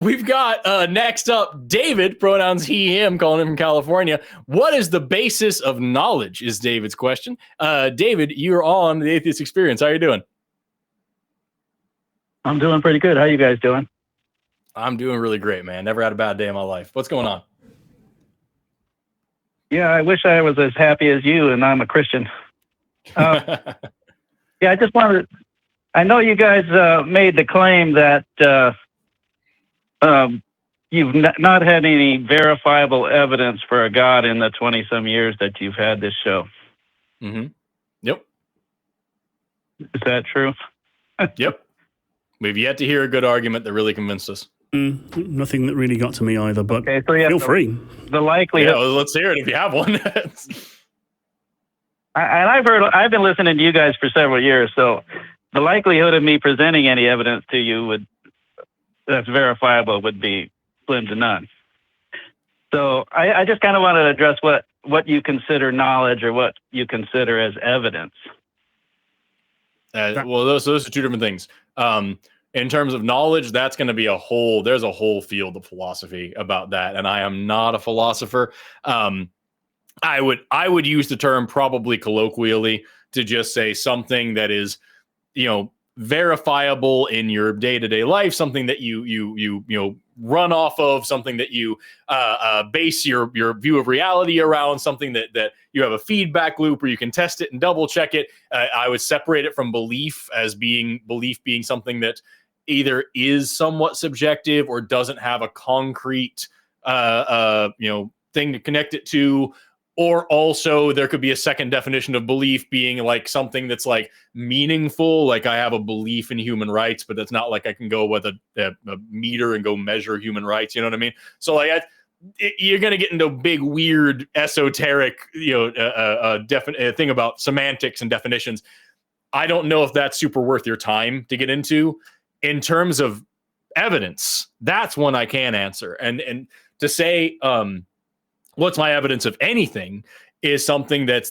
We've got next up David, pronouns he, him, calling him from California. What is the basis of knowledge is David's question. David, you're on the Atheist Experience. How are you doing? I'm doing pretty good. How you guys doing? I'm doing really great, man. Never had a bad day in my life. What's going on? Yeah, I wish I was as happy as you, and I'm a Christian. Yeah, I just wanted to, I know you guys made the claim that you've not had any verifiable evidence for a God in the 20-some years that you've had this show. Mm-hmm. Yep. Is that true? Yep. We've yet to hear a good argument that really convinced us. Nothing that really got to me either, but okay, so feel free. The likelihood. Yeah, well, let's hear it if you have one. I've been listening to you guys for several years, so the likelihood of me presenting any evidence to you that's verifiable would be slim to none. So I just kind of wanted to address what you consider knowledge or what you consider as evidence. Well, those are two different things. In terms of knowledge, that's going to be there's a whole field of philosophy about that. And I am not a philosopher. I would use the term probably colloquially to just say something that is, verifiable in your day-to-day life, something that you run off of, something that you base your view of reality around, something that you have a feedback loop where you can test it and double check it. I would separate it from belief being something that either is somewhat subjective or doesn't have a concrete thing to connect it to. Or also there could be a second definition of belief being like something that's like meaningful. Like I have a belief in human rights, but that's not like I can go with a meter and go measure human rights. You know what I mean? So like you're going to get into a big, weird, esoteric, thing about semantics and definitions. I don't know if that's super worth your time to get into. In terms of evidence, that's one I can answer. And to say, what's my evidence of anything is something that's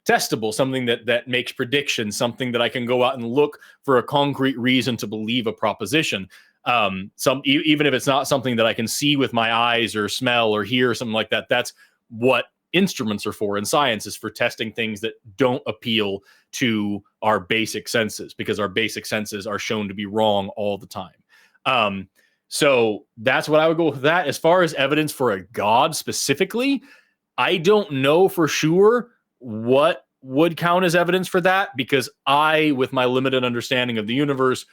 testable, something that makes predictions, something that I can go out and look for a concrete reason to believe a proposition. Even if it's not something that I can see with my eyes or smell or hear or something like that, that's what instruments are for. And science is for testing things that don't appeal to our basic senses, because our basic senses are shown to be wrong all the time. So that's what I would go with that. As far as evidence for a God specifically, I don't know for sure what would count as evidence for that, because I, with my limited understanding of the universe,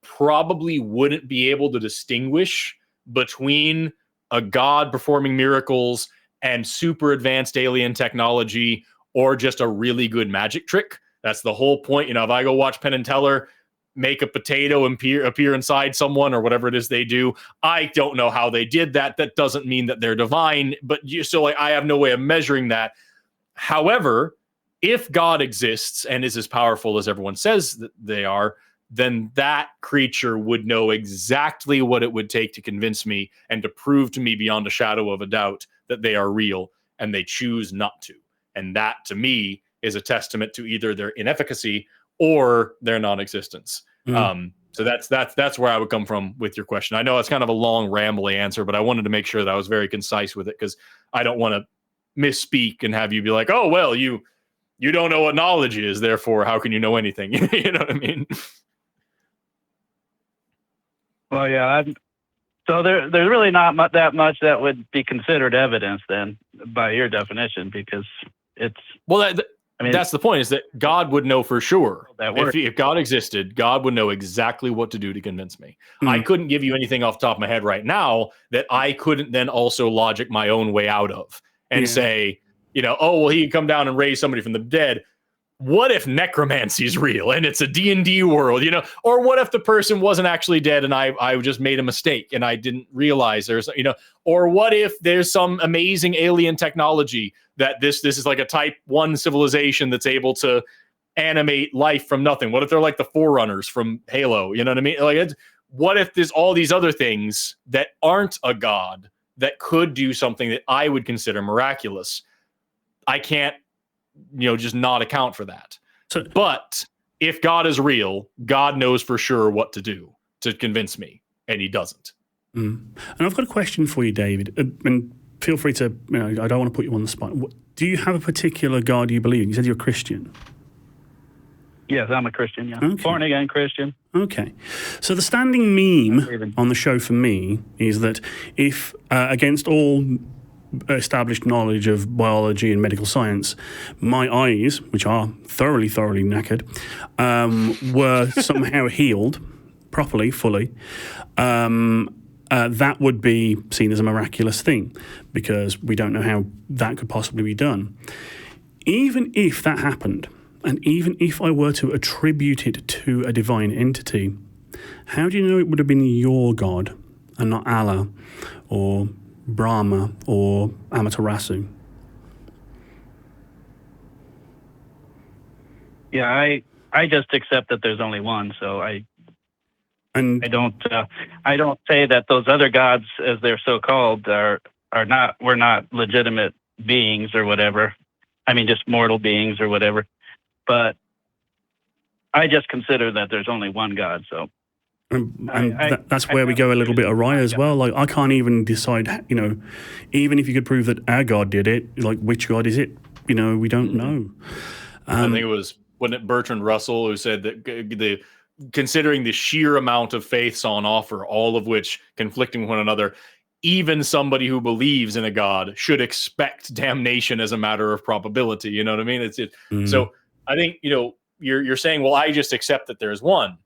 probably wouldn't be able to distinguish between a God performing miracles and super advanced alien technology or just a really good magic trick. That's the whole point. If I go watch Penn and Teller make a potato appear inside someone or whatever it is they do, I don't know how they did that. That doesn't mean that they're divine, but I have no way of measuring that. However, if God exists and is as powerful as everyone says that they are, then that creature would know exactly what it would take to convince me and to prove to me beyond a shadow of a doubt that they are real, and they choose not to. And that, to me, is a testament to either their inefficacy or their non-existence. So that's where I would come from with your question. I know it's kind of a long, rambly answer, but I wanted to make sure that I was very concise with it, because I don't want to misspeak and have you be like, oh, well, you don't know what knowledge is, therefore how can you know anything? You know what I mean? Well, yeah. So there's really not that much that would be considered evidence then, by your definition, because it's... Well, that's the point, is that God would know for sure. If God existed, God would know exactly what to do to convince me. I couldn't give you anything off the top of my head right now that I couldn't then also logic my own way out of and say, oh, well, he could come down and raise somebody from the dead. What if necromancy is real and it's a D&D world, or what if the person wasn't actually dead and I just made a mistake and I didn't realize there's, or what if there's some amazing alien technology that this is like a type 1 civilization that's able to animate life from nothing? What if they're like the Forerunners from Halo? You know what I mean? Like, what if there's all these other things that aren't a God that could do something that I would consider miraculous? I can't, just not account for that. But if God is real, God knows for sure what to do to convince me, and he doesn't. And I've got a question for you, David. And feel free to, I don't want to put you on the spot. Do you have a particular God you believe in? You said you're a Christian. Yes, I'm a Christian, yeah. Okay. Born again Christian. Okay. So the standing meme on the show for me is that if, against all established knowledge of biology and medical science, my eyes, which are thoroughly knackered, were somehow healed properly, fully, that would be seen as a miraculous thing, because we don't know how that could possibly be done. Even if that happened, and even if I were to attribute it to a divine entity, how do you know it would have been your God and not Allah or Brahma or Amaterasu? Yeah, I just accept that there's only one, so I don't say that those other gods, as they're so called, were not legitimate beings or whatever. I mean, just mortal beings or whatever. But I just consider that there's only one God. So, that's where we go a little bit awry as well. Like, I can't even decide. Even if you could prove that our God did it, like, which God is it? We don't know. I think it was, wasn't it Bertrand Russell who said that considering the sheer amount of faiths on offer, all of which conflicting with one another, even somebody who believes in a God should expect damnation as a matter of probability. You know what I mean? So I think, you're saying, well, I just accept that there's one.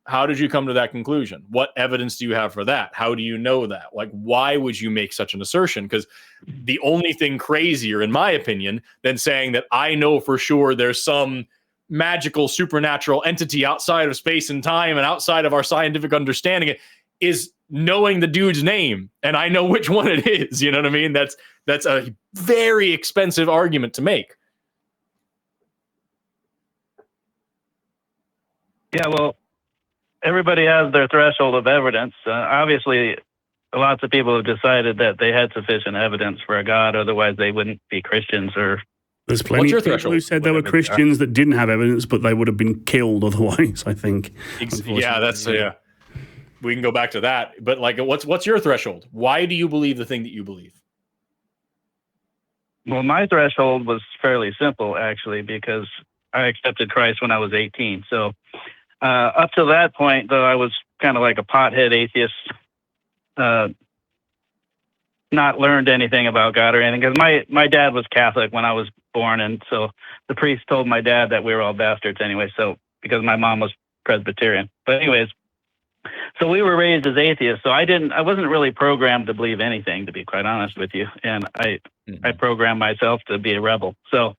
How did you come to that conclusion? What evidence do you have for that? How do you know that? Like, why would you make such an assertion? Because the only thing crazier, in my opinion, than saying that I know for sure there's some magical supernatural entity outside of space and time and outside of our scientific understanding is knowing the dude's name, and I know which one it is. You know what I mean? That's a very expensive argument to make. Yeah, well, everybody has their threshold of evidence. Obviously, lots of people have decided that they had sufficient evidence for a God, otherwise they wouldn't be Christians. Or there's plenty of people who said they were Christians that didn't have evidence, but they would have been killed otherwise, I think. Yeah, that's we can go back to that. But like, what's your threshold? Why do you believe the thing that you believe? Well, my threshold was fairly simple, actually, because I accepted Christ when I was 18. So up to that point, though, I was kind of like a pothead atheist, not learned anything about God or anything, because my dad was Catholic when I was born, and so the priest told my dad that we were all bastards anyway, so because my mom was Presbyterian. But anyways, so we were raised as atheists, so I wasn't really programmed to believe anything, to be quite honest with you, and I programmed myself to be a rebel. So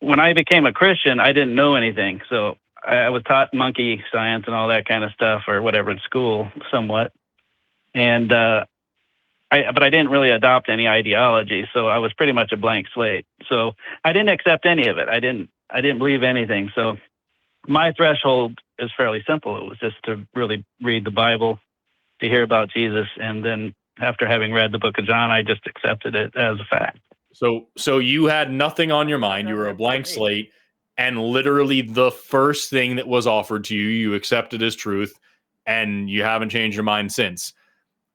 when I became a Christian, I didn't know anything, so I was taught monkey science and all that kind of stuff, or whatever, in school somewhat, and but I didn't really adopt any ideology, so I was pretty much a blank slate. So I didn't accept any of it. I didn't believe anything. So my threshold is fairly simple. It was just to really read the Bible, to hear about Jesus, and then after having read the book of John, I just accepted it as a fact. So you had nothing on your mind. You were a blank slate, and literally the first thing that was offered to you, you accepted as truth, and you haven't changed your mind since.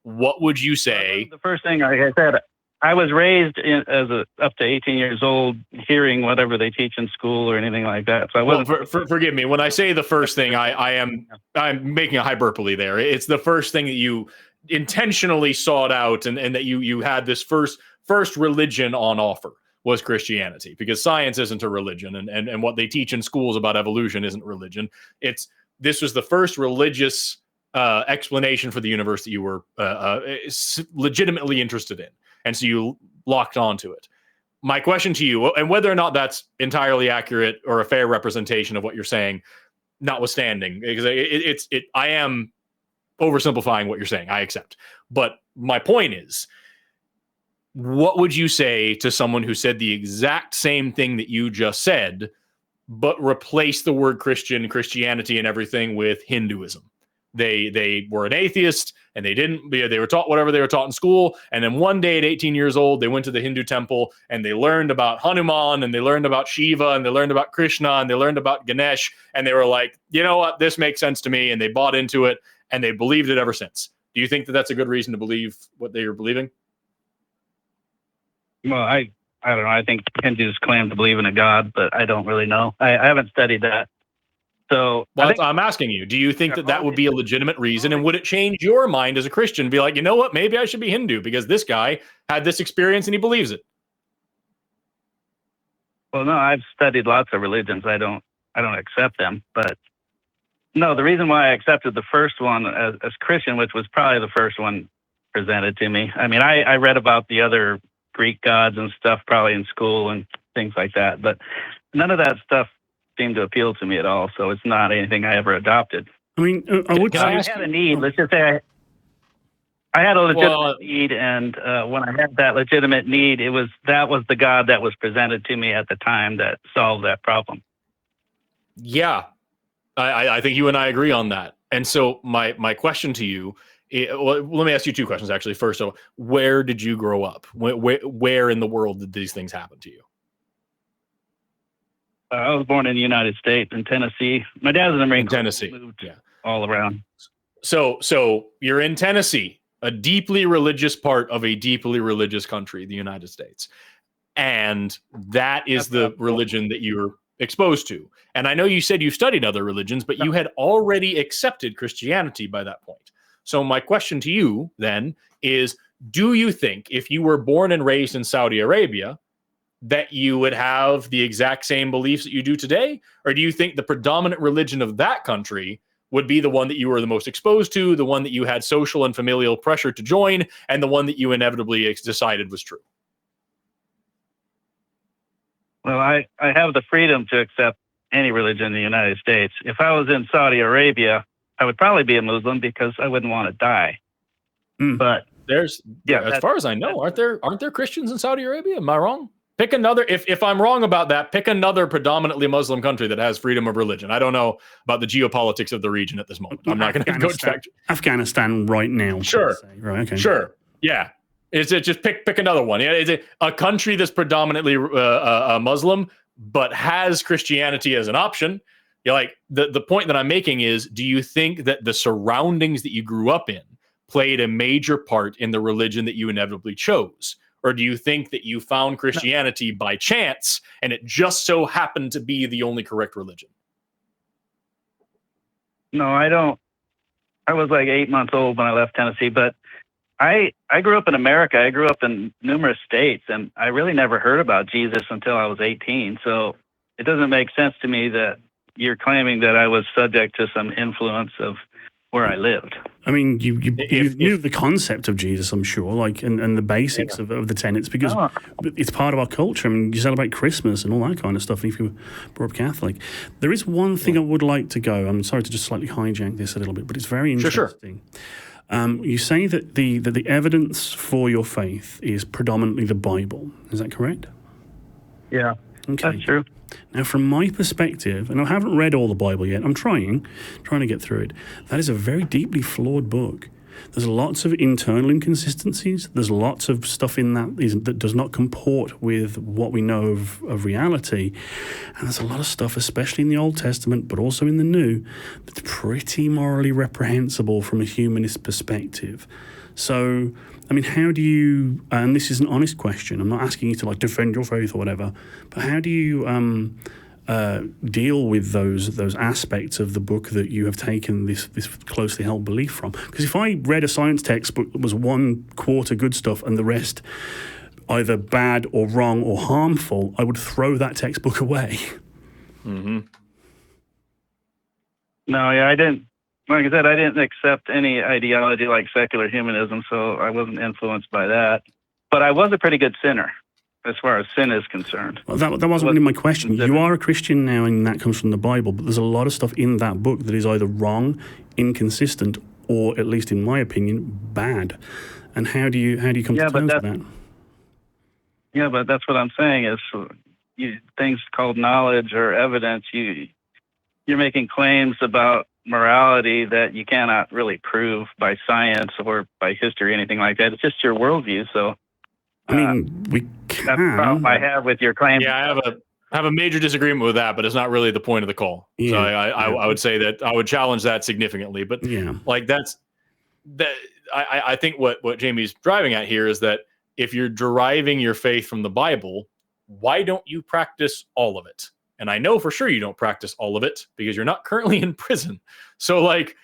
What would you say? The first thing, like I said, I was raised up to 18 years old, hearing whatever they teach in school or anything like that. So I wasn't. Forgive me when I say the first thing. I'm making a hyperbole there. It's the first thing that you intentionally sought out, and that you had this first religion on offer was Christianity, because science isn't a religion, and what they teach in schools about evolution isn't religion. This was the first religious explanation for the universe that you were legitimately interested in. And so you locked onto it. My question to you, and whether or not that's entirely accurate or a fair representation of what you're saying, notwithstanding, because I am oversimplifying what you're saying, I accept. But my point is, what would you say to someone who said the exact same thing that you just said, but replaced the word Christianity and everything with Hinduism? They were an atheist, and they were taught whatever they were taught in school. And then one day at 18 years old, they went to the Hindu temple and they learned about Hanuman, and they learned about Shiva, and they learned about Krishna, and they learned about Ganesh. And they were like, you know what? This makes sense to me. And they bought into it, and they believed it ever since. Do you think that that's a good reason to believe what they are believing? Well, I don't know. I think Hindus claim to believe in a god, but I don't really know. I haven't studied that. So Well, I'm asking you, do you think that that would be a legitimate reason? And would it change your mind as a Christian? Be like, you know what? Maybe I should be Hindu because this guy had this experience and he believes it. Well, no, I've studied lots of religions. I don't accept them, but no, the reason why I accepted the first one as Christian, which was probably the first one presented to me. I mean, I read about the other Greek gods and stuff probably in school and things like that, but none of that stuff seemed to appeal to me at all. So it's not anything I ever adopted. I mean, I would say I had a need. Let's just say I had a legitimate need, and when I had that legitimate need, that was the God that was presented to me at the time that solved that problem. Yeah, I think you and I agree on that. And so my question to you, well, let me ask you two questions actually. First, so where did you grow up? Where in the world did these things happen to you? I was born in the United States, in Tennessee. My dad's in the Marine Corps. Tennessee, moved all around. So you're in Tennessee, a deeply religious part of a deeply religious country, the United States, and that is the religion that you're exposed to. And I know you said you studied other religions, but you had already accepted Christianity by that point. So my question to you then is, do you think if you were born and raised in Saudi Arabia that you would have the exact same beliefs that you do today? Or do you think the predominant religion of that country would be the one that you were the most exposed to, the one that you had social and familial pressure to join, and the one that you inevitably decided was true? Well, I have the freedom to accept any religion in the United States. If I was in Saudi Arabia, I would probably be a Muslim because I wouldn't want to die. But as far as I know, aren't there Christians in Saudi Arabia? Am I wrong? Pick another. If I'm wrong about that, pick another predominantly Muslim country that has freedom of religion. I don't know about the geopolitics of the region at this moment. I'm not going to go check Afghanistan right now. Sure. Right. Okay. Sure. Yeah. Is it just pick another one? Yeah. Is it a country that's predominantly Muslim but has Christianity as an option? You're like the point that I'm making is: do you think that the surroundings that you grew up in played a major part in the religion that you inevitably chose? Or do you think that you found Christianity by chance and it just so happened to be the only correct religion? No, I don't. I was like 8 months old when I left Tennessee, but I grew up in America. I grew up in numerous states, and I really never heard about Jesus until I was 18. So it doesn't make sense to me that you're claiming that I was subject to some influence of where I lived. I mean, you knew the concept of Jesus, I'm sure, like and the basics of the tenets, because it's part of our culture. I mean, you celebrate Christmas and all that kind of stuff if you were brought up Catholic. There is one thing I would like to go. I'm sorry to just slightly hijack this a little bit, but it's very interesting. Sure. You say that the evidence for your faith is predominantly the Bible. Is that correct? Yeah, okay. That's true. Now, from my perspective, and I haven't read all the Bible yet, I'm trying to get through it. That is a very deeply flawed book. There's lots of internal inconsistencies. There's lots of stuff in that does not comport with what we know of reality. And there's a lot of stuff, especially in the Old Testament, but also in the New, that's pretty morally reprehensible from a humanist perspective. So, I mean, how do you, and this is an honest question, I'm not asking you to like defend your faith or whatever, but how do you deal with those aspects of the book that you have taken this closely held belief from? Because if I read a science textbook that was 1/4 good stuff and the rest either bad or wrong or harmful, I would throw that textbook away. Mm-hmm. No, yeah, I didn't. Like I said, I didn't accept any ideology like secular humanism, so I wasn't influenced by that. But I was a pretty good sinner, as far as sin is concerned. Well, that wasn't really my question. You are a Christian now, and that comes from the Bible, but there's a lot of stuff in that book that is either wrong, inconsistent, or, at least in my opinion, bad. And how do you come to terms with that? Yeah, but that's what I'm saying is things called knowledge or evidence, you're making claims about morality that you cannot really prove by science or by history or anything like that. It's just your worldview. So, I mean, we can. That's the problem I have with your claim. Yeah, I have a major disagreement with that, but it's not really the point of the call. Yeah, so I would say that I would challenge that significantly. But yeah, like I think what Jamie's driving at here is that if you're deriving your faith from the Bible, why don't you practice all of it? And I know for sure you don't practice all of it because you're not currently in prison. So like,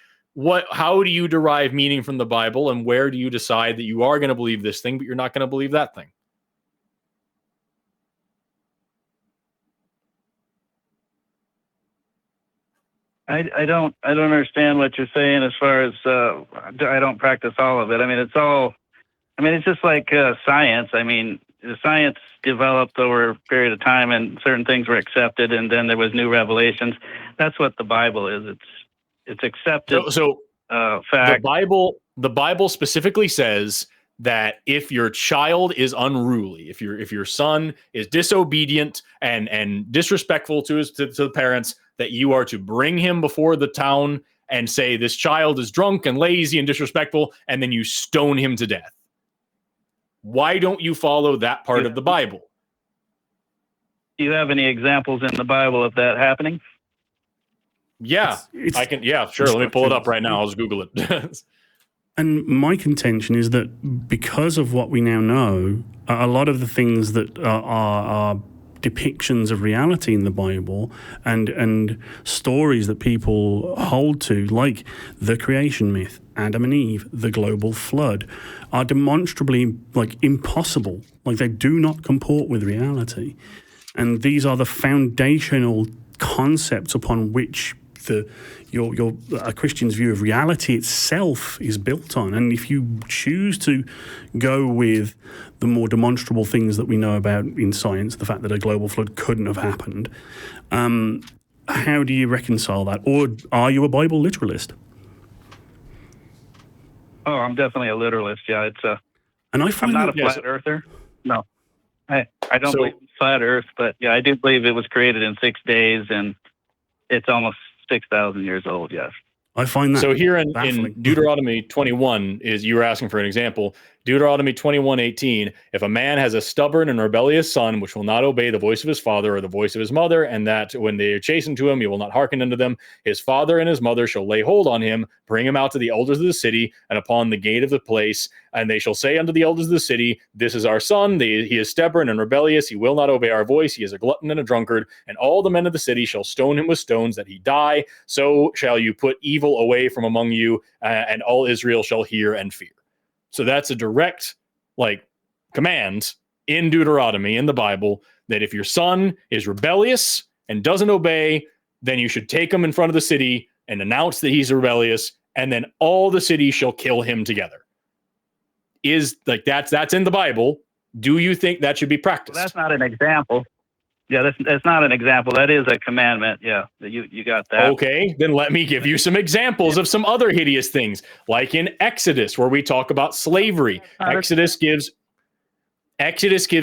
how do you derive meaning from the Bible, and where do you decide that you are going to believe this thing, but you're not going to believe that thing? I don't understand what you're saying as far as I don't practice all of it. I mean, it's just like science. I mean, the science developed over a period of time, and certain things were accepted, and then there was new revelations. That's what the Bible is. It's accepted. Fact. The Bible specifically says that if your child is unruly, if your son is disobedient and disrespectful to the parents, that you are to bring him before the town and say, this child is drunk and lazy and disrespectful, and then you stone him to death. Why don't you follow that part of the Bible? Do you have any examples in the Bible of that happening? Yeah, I can. Yeah, sure. Let me pull it up right now. I'll just Google it. And my contention is that because of what we now know, a lot of the things that are depictions of reality in the Bible and stories that people hold to, like the creation myth, Adam and Eve, the global flood, are demonstrably like impossible. Like they do not comport with reality. And these are the foundational concepts upon which a Christian's view of reality itself is built on. And if you choose to go with the more demonstrable things that we know about in science, the fact that a global flood couldn't have happened, how do you reconcile that? Or are you a Bible literalist? Oh, I'm definitely a literalist. Yeah, and I find I'm not a flat earther. No, I don't believe in flat Earth, but yeah, I do believe it was created in 6 days, and it's almost 6,000 years old. Yes. I find that so here in Deuteronomy 21 is, you were asking for an example. Deuteronomy 21:18, if a man has a stubborn and rebellious son, which will not obey the voice of his father or the voice of his mother, and that when they are chastened to him, he will not hearken unto them, his father and his mother shall lay hold on him, bring him out to the elders of the city, and upon the gate of the place, and they shall say unto the elders of the city, this is our son, he is stubborn and rebellious, he will not obey our voice, he is a glutton and a drunkard, and all the men of the city shall stone him with stones that he die. So shall you put evil away from among you, and all Israel shall hear and fear. So that's a direct command in Deuteronomy, in the Bible, that if your son is rebellious and doesn't obey, then you should take him in front of the city and announce that he's rebellious, and then all the city shall kill him together. That's in the Bible. Do you think that should be practiced? Well, that's not an example. Yeah, that's not an example. That is a commandment. Yeah, you got that. Okay, then let me give you some examples of some other hideous things, like in Exodus, where we talk about slavery. Exodus gives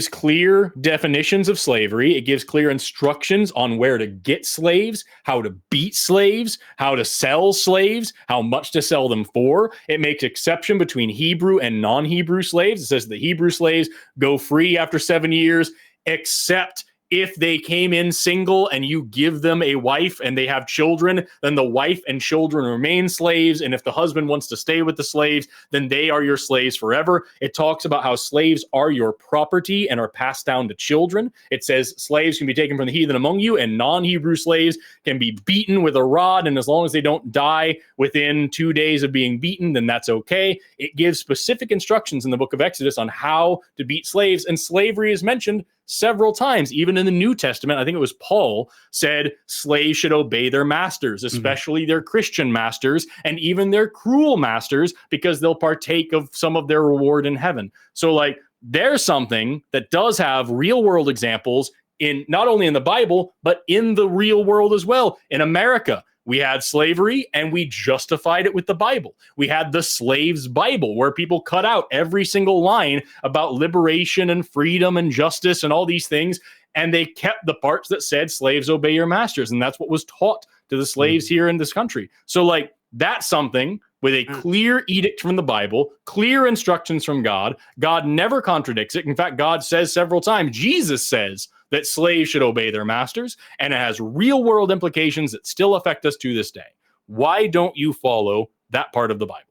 clear definitions of slavery. It gives clear instructions on where to get slaves, how to beat slaves, how to sell slaves, how much to sell them for. It makes exception between Hebrew and non-Hebrew slaves. It says the Hebrew slaves go free after 7 years, except if they came in single and you give them a wife and they have children, then the wife and children remain slaves. And if the husband wants to stay with the slaves, then they are your slaves forever. It talks about how slaves are your property and are passed down to children. It says slaves can be taken from the heathen among you, and non-Hebrew slaves can be beaten with a rod. And as long as they don't die within 2 days of being beaten, then that's okay. It gives specific instructions in the book of Exodus on how to beat slaves. And slavery is mentioned several times. Even in the New Testament, I think it was Paul said slaves should obey their masters, especially their Christian masters, and even their cruel masters, because they'll partake of some of their reward in heaven. So there's something that does have real world examples in not only in the Bible, but in the real world as well. In America, we had slavery and we justified it with the Bible. We had the Slaves' Bible, where people cut out every single line about liberation and freedom and justice and all these things. And they kept the parts that said slaves obey your masters. And that's what was taught to the slaves here in this country. So that's something with a clear edict from the Bible, clear instructions from God. God never contradicts it. In fact, God says several times, Jesus says that slaves should obey their masters, and it has real world implications that still affect us to this day. Why don't you follow that part of the Bible?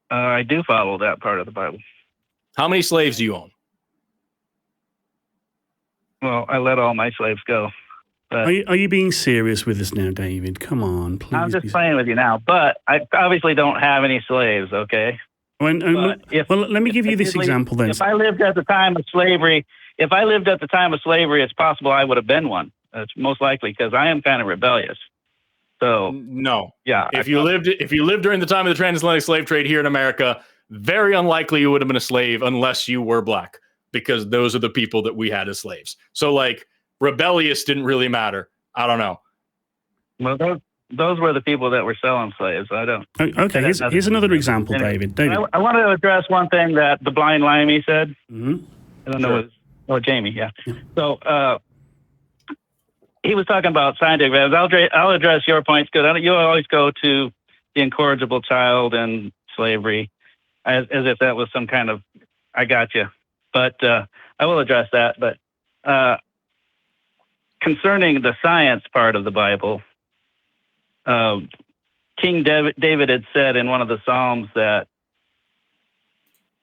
I do follow that part of the Bible. How many slaves do you own? Well, I let all my slaves go. But Are you being serious with us now, David? Come on, please. I'm just playing with you now. But I obviously don't have any slaves, okay? Well, let me give you this example then. If I lived at the time of slavery, it's possible I would have been one. That's most likely because I am kind of rebellious. So no, yeah. If you lived during the time of the transatlantic slave trade here in America, very unlikely you would have been a slave unless you were black, because those are the people that we had as slaves. So like rebellious didn't really matter. I don't know. Well, those were the people that were selling slaves. I don't. Okay, here's another example, anyway, David. I want to address one thing that the blind limey said. Mm-hmm. I don't know. Jamie, yeah. So he was talking about scientific evidence. I'll address your points because you always go to the incorrigible child and slavery as if that was some kind of, I got you. But I will address that. But concerning the science part of the Bible, King David had said in one of the Psalms that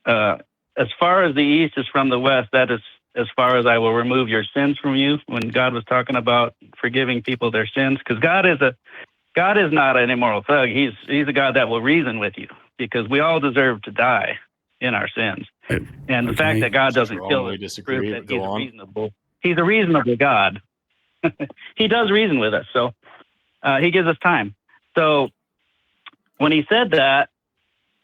as far as the east is from the west, that is as far as I will remove your sins from you, when God was talking about forgiving people their sins. Because God is not an immoral thug. He's a God that will reason with you, because we all deserve to die in our sins. And the fact that God doesn't kill us proves that he's a reasonable God. He does reason with us, so he gives us time. So when he said that,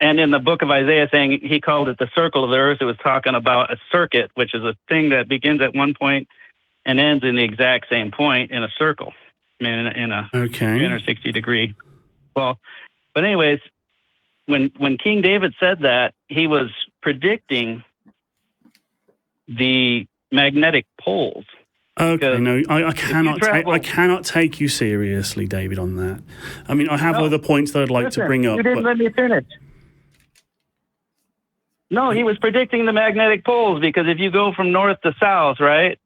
and in the book of Isaiah saying he called it the circle of the earth, it was talking about a circuit, which is a thing that begins at one point and ends in the exact same point in a circle, in a 360 degree. Well, but anyways, when King David said that, he was predicting the magnetic poles. Okay, no, I cannot take you seriously, David, on that. I mean, I have other points that I'd like to bring up. You didn't let me finish. No, he was predicting the magnetic poles, because if you go from north to south, right,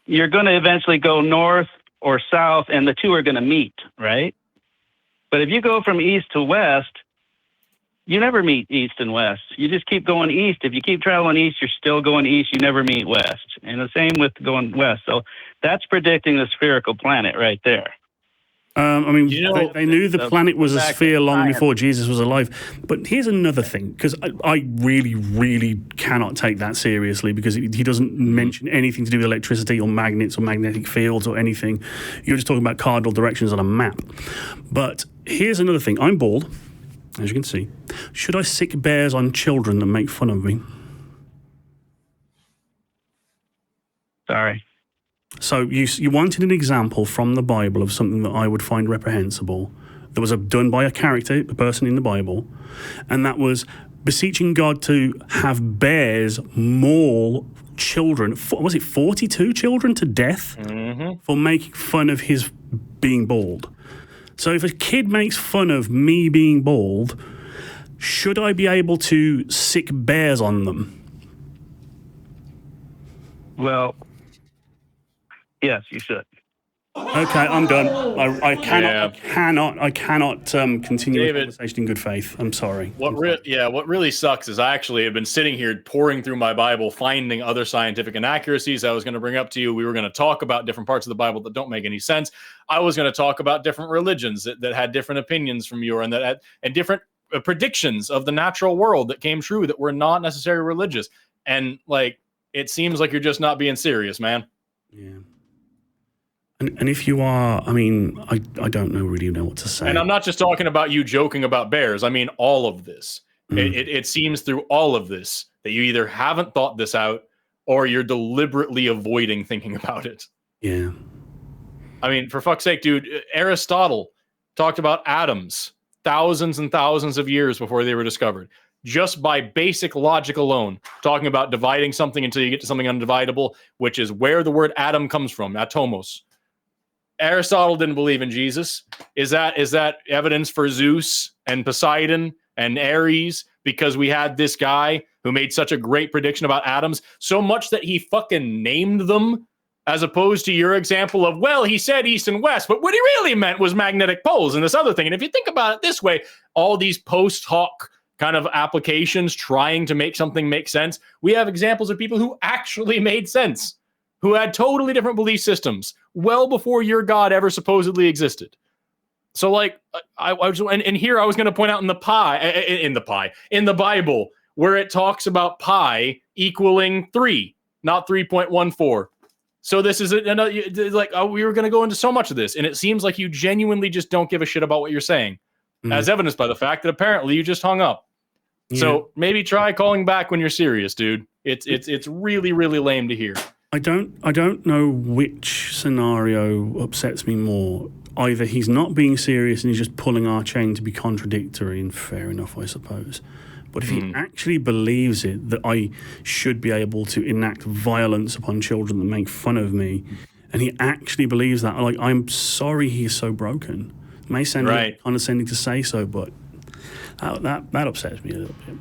you're going to eventually go north or south, and the two are going to meet, right? But if you go from east to west, you never meet east and west. You just keep going east. If you keep traveling east, you're still going east. You never meet west. And the same with going west. So that's predicting the spherical planet right there. I mean, they knew the planet was a sphere long before Jesus was alive. But here's another thing, because I really, really cannot take that seriously, because he doesn't mention anything to do with electricity or magnets or magnetic fields or anything. You're just talking about cardinal directions on a map. But here's another thing. I'm bald, as you can see. Should I sick bears on children that make fun of me? Sorry. So you wanted an example from the Bible of something that I would find reprehensible, that was done by a person in the Bible, and that was beseeching God to have bears maul children. Was it 42 children to death for making fun of his being bald? So if a kid makes fun of me being bald, should I be able to sick bears on them? Well, yes, you should. Okay, I'm done. I cannot continue the conversation in good faith. I'm sorry. What really sucks is I actually have been sitting here pouring through my Bible, finding other scientific inaccuracies I was going to bring up to you. We were going to talk about different parts of the Bible that don't make any sense. I was going to talk about different religions that had different opinions from you, and different predictions of the natural world that came true that were not necessarily religious. And it seems like you're just not being serious, man. Yeah. And if you are, I mean, I don't really know what to say. And I'm not just talking about you joking about bears. I mean, all of this. It seems through all of this that you either haven't thought this out or you're deliberately avoiding thinking about it. Yeah. I mean, for fuck's sake, dude, Aristotle talked about atoms thousands and thousands of years before they were discovered. Just by basic logic alone, talking about dividing something until you get to something undividable, which is where the word atom comes from, atomos. Aristotle didn't believe in Jesus. Is that evidence for Zeus and Poseidon and Ares? Because we had this guy who made such a great prediction about atoms, so much that he fucking named them, as opposed to your example of, well, he said east and west, but what he really meant was magnetic poles and this other thing. And if you think about it this way, all these post hoc kind of applications trying to make something make sense. We have examples of people who actually made sense, who had totally different belief systems well before your God ever supposedly existed. So like I was, and here I was going to point out in the Bible, where it talks about pi equaling 3, not 3.14. So this is another, like, we were going to go into so much of this, and it seems like you genuinely just don't give a shit about what you're saying, as evidenced by the fact that apparently you just hung up. Yeah. So maybe try calling back when you're serious, dude. It's really, really lame to hear. I don't know which scenario upsets me more. Either he's not being serious and he's just pulling our chain to be contradictory, and fair enough, I suppose. But if he actually believes it, that I should be able to enact violence upon children that make fun of me, and he actually believes that, like, I'm sorry he's so broken. It may sound condescending to say so, but that upsets me a little bit.